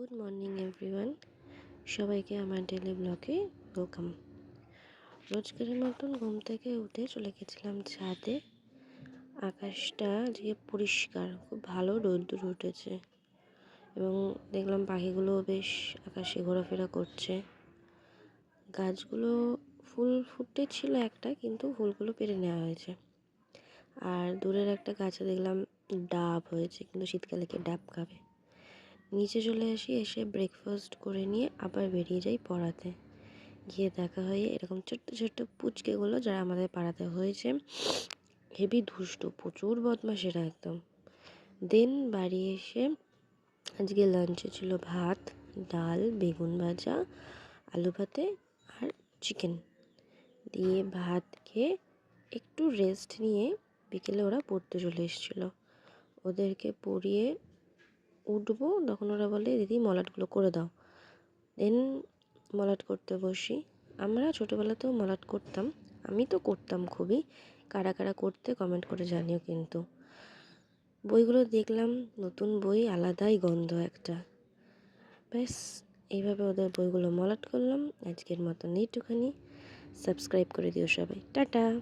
Good morning everyone, সবাইকে আমার daily ব্লগে ওয়েলকাম। রোজকারের মতন ঘুম থেকে উঠে চলে গেছিলাম ছাদে। আকাশটা আজকে পরিষ্কার, খুব ভালো রোদ্দুর উঠেছে এবং দেখলাম পাখিগুলো বেশ আকাশে ঘোরাফেরা করছে। গাছগুলো ফুল ফুটে ছিল একটা, কিন্তু ফুলগুলো পেরে নেওয়া হয়েছে। আর দূরের একটা গাছে দেখলাম ডাব হয়েছে, কিন্তু শীতকালে কে ডাব খাবে। নিচে চলে আসি, এসে ব্রেকফাস্ট করে নিয়ে আবার বেরিয়ে যাই পড়াতে। গিয়ে দেখা হয় এরকম ছোট্ট ছোট্ট পুচকেগুলো, যারা আমাদের পাড়াতে হয়েছে। হেভি দুষ্টু, প্রচুর বদমাশেরা একদম। দেন বাড়ি এসে আজকে লাঞ্চে ছিল ভাত, ডাল, বেগুন ভাজা, আলু ভাতে আর চিকেন দিয়ে ভাত খেয়ে একটু রেস্ট নিয়ে বিকেলে ওরা পড়তে চলে এসেছিলো। ওদেরকে পড়িয়ে উঠবো, তখন ওরা বলে দিদি মলাটগুলো করে দাও। দেন মলাট করতে বসি। আমরা ছোটোবেলাতেও মলাট করতাম, আমি তো করতাম খুবই। কারা কারা করতে কমেন্ট করে জানিও কিন্তু। বইগুলো দেখলাম, নতুন বই, আলাদাই গন্ধ একটা। ব্যাস এইভাবে ওদের বইগুলো মলাট করলাম। আজকের মতন এইটুখানি। সাবস্ক্রাইব করে দিও সবাই। টাটা।